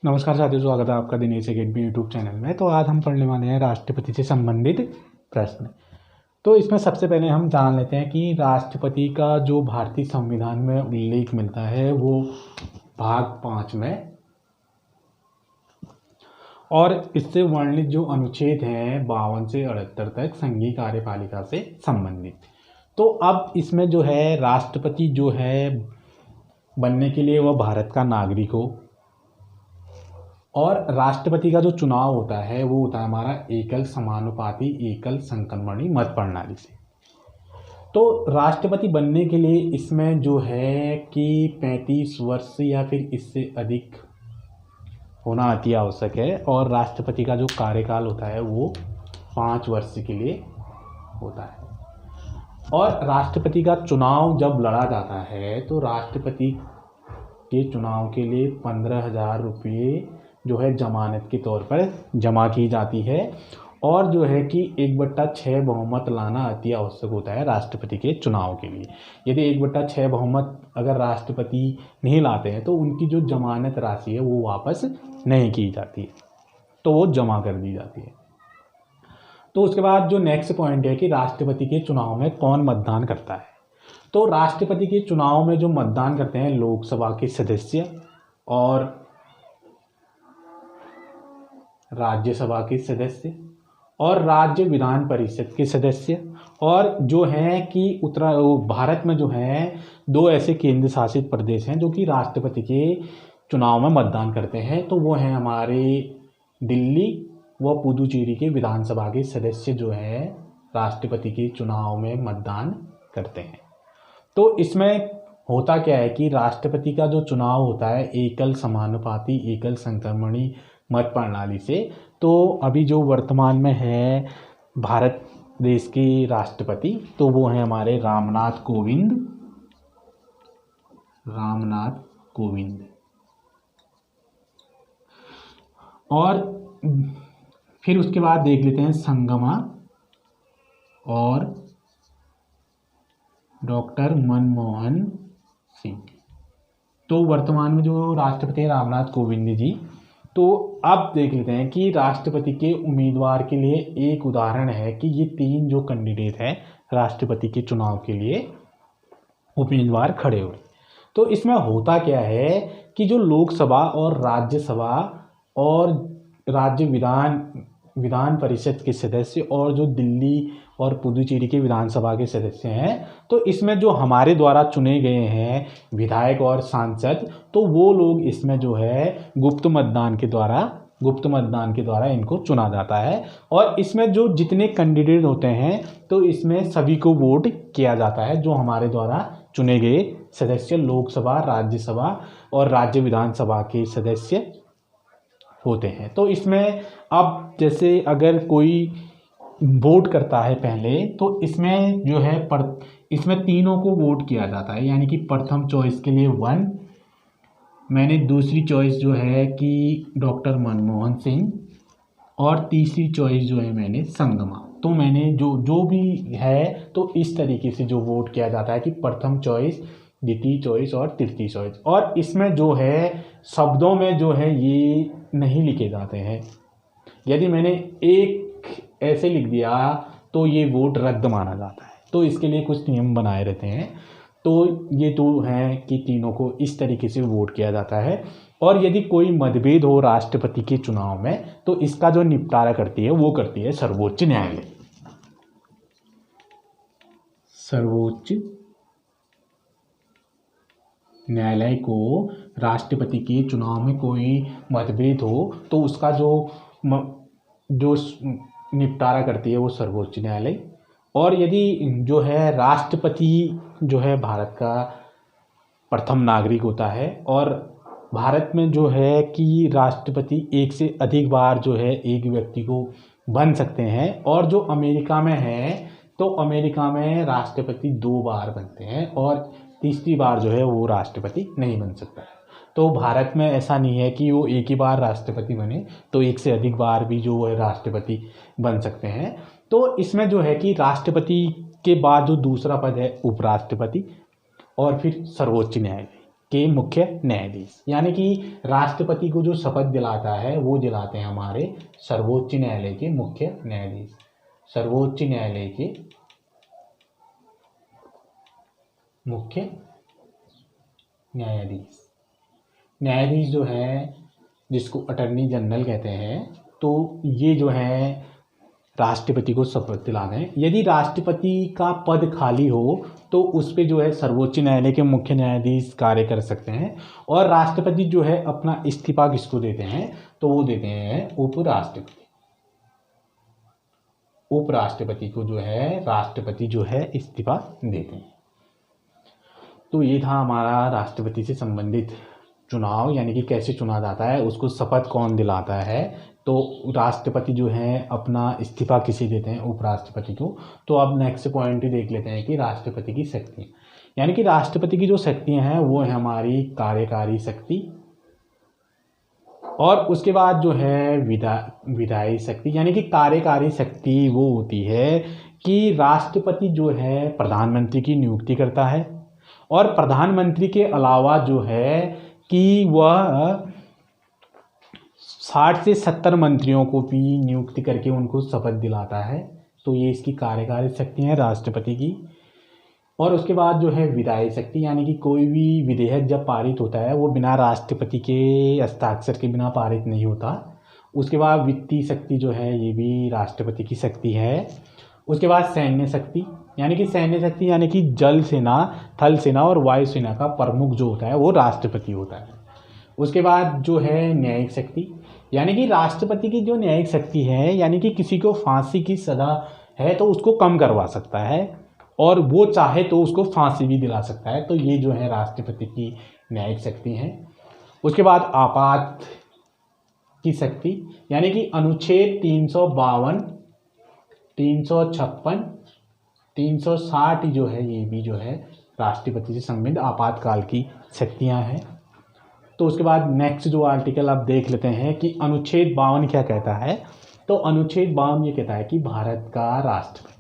नमस्कार साथियों, स्वागत है आपका दिनेश अकेडमी यूट्यूब चैनल में। तो आज हम पढ़ने वाले हैं राष्ट्रपति से संबंधित प्रश्न। तो इसमें सबसे पहले हम जान लेते हैं कि राष्ट्रपति का जो भारतीय संविधान में उल्लेख मिलता है वो भाग 5 में, और इससे वर्णित जो अनुच्छेद हैं 52 से 78 तक संघीय कार्यपालिका से संबंधित। तो अब इसमें जो है राष्ट्रपति जो है बनने के लिए वह भारत का नागरिक हो, और राष्ट्रपति का जो चुनाव होता है वो होता है हमारा एकल समानुपाती एकल संक्रमणी मत प्रणाली से। तो राष्ट्रपति बनने के लिए इसमें जो है कि 35 वर्ष या फिर इससे अधिक होना अति आवश्यक है, और राष्ट्रपति का जो कार्यकाल होता है वो 5 वर्ष के लिए होता है। और राष्ट्रपति का चुनाव जब लड़ा जाता है तो राष्ट्रपति के चुनाव के लिए 15,000 रुपये जो है जमानत के तौर पर जमा की जाती है, और जो है कि 1/6 बहुमत लाना अति आवश्यक होता है राष्ट्रपति के चुनाव के लिए। यदि 1/6 बहुमत अगर राष्ट्रपति नहीं लाते हैं तो उनकी जो जमानत राशि है वो वापस नहीं की जाती है, तो वो जमा कर दी जाती है। तो उसके बाद जो नेक्स्ट पॉइंट है कि राष्ट्रपति के चुनाव में कौन मतदान करता है। तो राष्ट्रपति के चुनाव में जो मतदान करते हैं लोकसभा के सदस्य और राज्यसभा के सदस्य और राज्य विधान परिषद के सदस्य, और जो है कि भारत में जो है 2 ऐसे केंद्र शासित प्रदेश हैं जो कि राष्ट्रपति के चुनाव में मतदान करते हैं। तो वो हैं हमारे दिल्ली व पुदुचेरी के विधानसभा के सदस्य जो है राष्ट्रपति के चुनाव में मतदान करते हैं। तो इसमें होता क्या है कि राष्ट्रपति का जो चुनाव होता है एकल समानुपाती एकल संक्रमणी मत प्रणाली से। तो अभी जो वर्तमान में है भारत देश के राष्ट्रपति तो वो हैं हमारे रामनाथ कोविंद। और फिर उसके बाद देख लेते हैं संगमा और डॉक्टर मनमोहन सिंह। तो वर्तमान में जो राष्ट्रपति हैं रामनाथ कोविंद जी। तो अब देख लेते हैं कि राष्ट्रपति के उम्मीदवार के लिए एक उदाहरण है कि ये 3 जो कैंडिडेट हैं राष्ट्रपति के चुनाव के लिए उम्मीदवार खड़े हुए। तो इसमें होता क्या है कि जो लोकसभा और राज्यसभा और राज्य विधान परिषद के सदस्य और जो दिल्ली और पुदुचेरी के विधानसभा के सदस्य हैं, तो इसमें जो हमारे द्वारा चुने गए हैं विधायक और सांसद, तो वो लोग इसमें जो है गुप्त मतदान के द्वारा इनको चुना जाता है। और इसमें जो जितने कैंडिडेट होते हैं तो इसमें सभी को वोट किया जाता है जो हमारे द्वारा चुने गए सदस्य लोकसभा, राज्यसभा और राज्य विधानसभा के सदस्य होते हैं। तो इसमें अब जैसे अगर कोई वोट करता है पहले, तो इसमें जो है इसमें तीनों को वोट किया जाता है, यानी कि प्रथम चॉइस के लिए 1, मैंने दूसरी चॉइस जो है कि डॉक्टर मनमोहन सिंह, और तीसरी चॉइस जो है मैंने संगमा। तो मैंने जो भी है तो इस तरीके से जो वोट किया जाता है कि प्रथम चॉइस, द्वितीय चॉइस और तृतीय चॉइस। और इसमें जो है शब्दों में जो है ये नहीं लिखे जाते हैं। यदि मैंने एक ऐसे लिख दिया तो ये वोट रद्द माना जाता है। तो इसके लिए कुछ नियम बनाए रहते हैं। तो ये तो हैं कि तीनों को इस तरीके से वोट किया जाता है। और यदि कोई मतभेद हो राष्ट्रपति के चुनाव में तो इसका जो निपटारा करती है सर्वोच्च न्यायालय। सर्वोच्च न्यायालय को राष्ट्रपति के चुनाव में कोई मतभेद हो तो उसका जो निपटारा करती है वो सर्वोच्च न्यायालय। और यदि जो है राष्ट्रपति जो है भारत का प्रथम नागरिक होता है, और भारत में जो है कि राष्ट्रपति एक से अधिक बार जो है एक व्यक्ति को बन सकते हैं, और जो अमेरिका में है तो अमेरिका में राष्ट्रपति 2 बार बनते हैं और तीसरी बार जो है वो राष्ट्रपति नहीं बन सकता है। तो भारत में ऐसा नहीं है कि वो एक ही बार राष्ट्रपति बने, तो एक से अधिक बार भी जो है राष्ट्रपति बन सकते हैं। तो इसमें जो है कि राष्ट्रपति के बाद जो दूसरा पद है उपराष्ट्रपति, और फिर सर्वोच्च न्यायालय के मुख्य न्यायाधीश, यानी कि राष्ट्रपति को जो शपथ दिलाता है वो दिलाते हैं हमारे सर्वोच्च न्यायालय के मुख्य न्यायाधीश। सर्वोच्च न्यायालय के मुख्य न्यायाधीश। न्यायाधीश जो है जिसको अटर्नी जनरल कहते हैं, तो ये जो है राष्ट्रपति को शपथ दिलाते हैं। यदि राष्ट्रपति का पद खाली हो तो उस पे जो है सर्वोच्च न्यायालय के मुख्य न्यायाधीश कार्य कर सकते हैं। और राष्ट्रपति जो है अपना इस्तीफा किसको देते हैं, तो वो देते हैं उपराष्ट्रपति। उपराष्ट्रपति को जो है राष्ट्रपति जो है इस्तीफा देते हैं। तो ये था हमारा राष्ट्रपति से संबंधित चुनाव, यानी कि कैसे चुना जाता है, उसको शपथ कौन दिलाता है। तो राष्ट्रपति जो है अपना इस्तीफा किसे देते हैं, उपराष्ट्रपति को। तो अब नेक्स्ट पॉइंट ही देख लेते हैं कि राष्ट्रपति की शक्तियाँ, यानी कि राष्ट्रपति की जो शक्तियाँ हैं वो है हमारी कार्यकारी शक्ति, और उसके बाद जो है विधायी शक्ति। यानी कि कार्यकारी शक्ति वो होती है कि राष्ट्रपति जो है प्रधानमंत्री की नियुक्ति करता है, और प्रधानमंत्री के अलावा जो है कि वह 60 से 70 मंत्रियों को भी नियुक्ति करके उनको शपथ दिलाता है। तो ये इसकी कार्यकारी शक्ति है राष्ट्रपति की। और उसके बाद जो है विधायी शक्ति, यानी कि कोई भी विधेयक जब पारित होता है वो बिना राष्ट्रपति के हस्ताक्षर के बिना पारित नहीं होता। उसके बाद वित्तीय शक्ति जो है ये भी राष्ट्रपति की शक्ति है। उसके बाद सैन्य शक्ति, यानी कि सैन्य शक्ति यानी कि जल सेना, थल सेना और वायु सेना का प्रमुख जो होता है वो राष्ट्रपति होता है। उसके बाद जो है न्यायिक शक्ति, यानी कि राष्ट्रपति की जो न्यायिक शक्ति है, यानी कि किसी को फांसी की सजा है तो उसको कम करवा सकता है, और वो चाहे तो उसको फांसी भी दिला सकता है। तो ये जो है राष्ट्रपति की न्यायिक शक्ति है। उसके बाद आपात की शक्ति, यानी कि अनुच्छेद 352, 356, 360 जो है ये भी जो है राष्ट्रपति से संबंधित आपातकाल की शक्तियां हैं। तो उसके बाद नेक्स्ट जो आर्टिकल आप देख लेते हैं कि अनुच्छेद 52 क्या कहता है। तो अनुच्छेद 52 ये कहता है कि भारत का राष्ट्रपति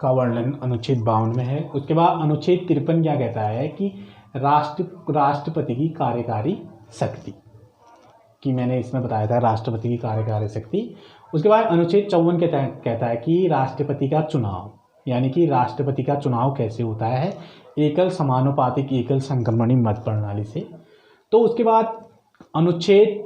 का वर्णन अनुच्छेद 52 में है। उसके बाद अनुच्छेद 53 क्या कहता है कि राष्ट्रपति की कार्यकारी शक्ति, कि मैंने इसमें बताया था राष्ट्रपति की कार्यकारी शक्ति। उसके बाद अनुच्छेद 54 कहता है कि राष्ट्रपति का चुनाव, यानी कि राष्ट्रपति का चुनाव कैसे होता है, एकल समानुपातिक एकल संक्रमणी मत प्रणाली से। तो उसके बाद अनुच्छेद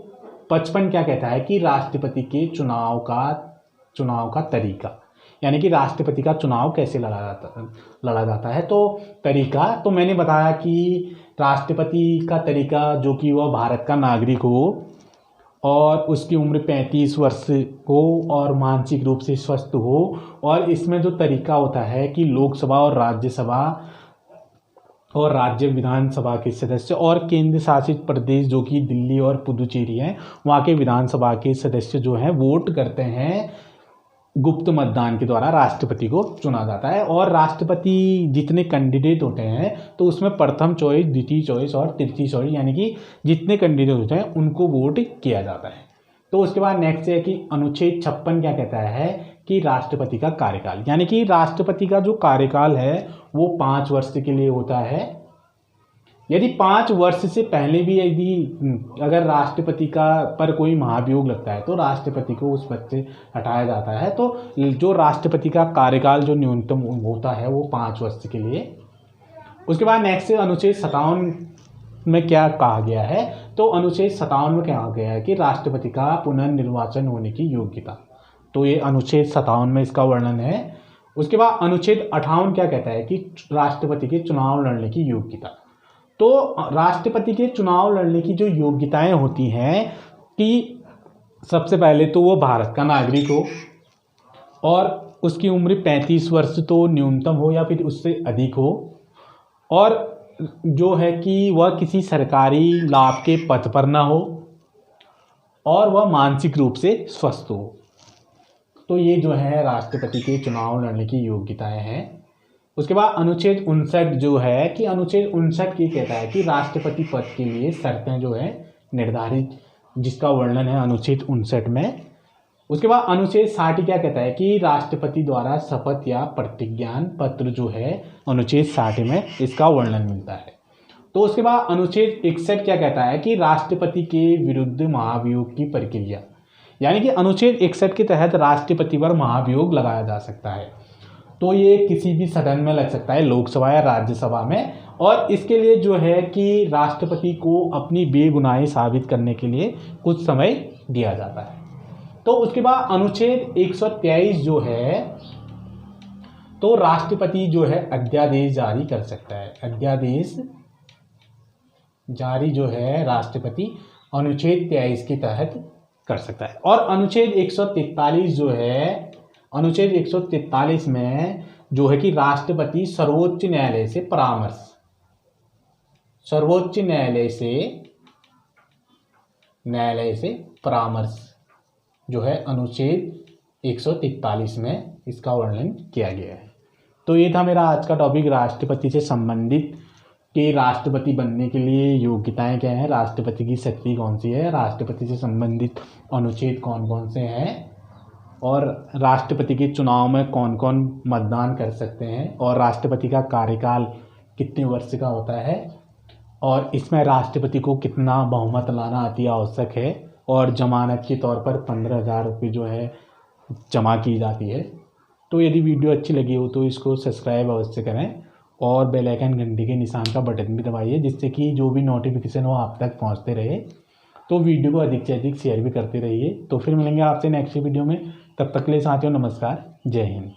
55 क्या कहता है कि राष्ट्रपति के चुनाव का तरीका, यानी कि राष्ट्रपति का चुनाव कैसे लड़ा जाता है। तो तरीका तो मैंने बताया कि राष्ट्रपति का तरीका जो कि वह भारत का नागरिक हो और उसकी उम्र 35 वर्ष हो और मानसिक रूप से स्वस्थ हो, और इसमें जो तरीका होता है कि लोकसभा और राज्यसभा और राज्य विधानसभा के सदस्य और केंद्र शासित प्रदेश जो कि दिल्ली और पुदुचेरी हैं वहाँ के विधानसभा के सदस्य जो हैं वोट करते हैं, गुप्त मतदान के द्वारा राष्ट्रपति को चुना जाता है। और राष्ट्रपति जितने कैंडिडेट होते हैं तो उसमें प्रथम चॉइस, द्वितीय चॉइस और तृतीय चॉइस, यानी कि जितने कैंडिडेट होते हैं उनको वोट किया जाता है। तो उसके बाद नेक्स्ट है कि अनुच्छेद 56 क्या कहता है कि राष्ट्रपति का कार्यकाल, यानी कि राष्ट्रपति का जो कार्यकाल है वो 5 वर्ष के लिए होता है। यदि 5 वर्ष से पहले भी यदि अगर राष्ट्रपति का पर कोई महाभियोग लगता है तो राष्ट्रपति को उस पद से हटाया जाता है। तो जो राष्ट्रपति का कार्यकाल जो न्यूनतम होता है वो 5 वर्ष के लिए। उसके बाद नेक्स्ट अनुच्छेद 57 में क्या कहा गया है। तो अनुच्छेद 57 में कहा गया है कि राष्ट्रपति का पुनर्निर्वाचन होने की योग्यता। तो ये अनुच्छेद 57 में इसका वर्णन है। उसके बाद अनुच्छेद 58 क्या कहता है कि राष्ट्रपति के चुनाव लड़ने की योग्यता। तो राष्ट्रपति के चुनाव लड़ने की जो योग्यताएं होती हैं कि सबसे पहले तो वो भारत का नागरिक हो और उसकी उम्र 35 वर्ष तो न्यूनतम हो या फिर उससे अधिक हो, और जो है कि वह किसी सरकारी लाभ के पद पर ना हो, और वह मानसिक रूप से स्वस्थ हो। तो ये जो है राष्ट्रपति के चुनाव लड़ने की योग्यताएं हैं। उसके बाद अनुच्छेद 59 जो है कि अनुच्छेद 59 ये कहता है कि राष्ट्रपति पद के लिए शर्तें जो है निर्धारित, जिसका वर्णन है अनुच्छेद 59 में। उसके बाद अनुच्छेद 60 क्या कहता है कि राष्ट्रपति द्वारा शपथ या प्रतिज्ञान पत्र जो है अनुच्छेद 60 में इसका वर्णन मिलता है। तो उसके बाद अनुच्छेद 61 क्या कहता है कि राष्ट्रपति के विरुद्ध महाभियोग की प्रक्रिया, यानी कि अनुच्छेद 61 के तहत राष्ट्रपति पर महाभियोग लगाया जा सकता है। तो ये किसी भी सदन में लग सकता है, लोकसभा या राज्यसभा में, और इसके लिए जो है कि राष्ट्रपति को अपनी बेगुनाही साबित करने के लिए कुछ समय दिया जाता है। तो उसके बाद अनुच्छेद 123 जो है, तो राष्ट्रपति जो है अध्यादेश जारी कर सकता है। अध्यादेश जारी जो है राष्ट्रपति अनुच्छेद 23 के तहत कर सकता है। और अनुच्छेद 143 जो है, अनुच्छेद 143 में जो है कि राष्ट्रपति सर्वोच्च न्यायालय से परामर्श, सर्वोच्च न्यायालय से परामर्श जो है अनुच्छेद 143 में इसका वर्णन किया गया है। तो ये था मेरा आज का टॉपिक, राष्ट्रपति से संबंधित कि राष्ट्रपति बनने के लिए योग्यताएं क्या हैं, राष्ट्रपति की शक्ति कौन सी है, राष्ट्रपति से संबंधित अनुच्छेद कौन कौन से हैं, और राष्ट्रपति के चुनाव में कौन कौन मतदान कर सकते हैं, और राष्ट्रपति का कार्यकाल कितने वर्ष का होता है, और इसमें राष्ट्रपति को कितना बहुमत लाना अति आवश्यक है, और जमानत के तौर पर 15,000 रुपये जो है जमा की जाती है। तो यदि वीडियो अच्छी लगी हो तो इसको सब्सक्राइब अवश्य करें और बेल आइकन घंटी के निशान का बटन भी दबाइए, जिससे कि जो भी नोटिफिकेशन हो आप तक पहुंचते रहे। तो वीडियो को अधिक से अधिक शेयर भी करते रहिए। तो फिर मिलेंगे आपसे नेक्स्ट वीडियो में, तब तक के लिए साथियों नमस्कार, जय हिंद।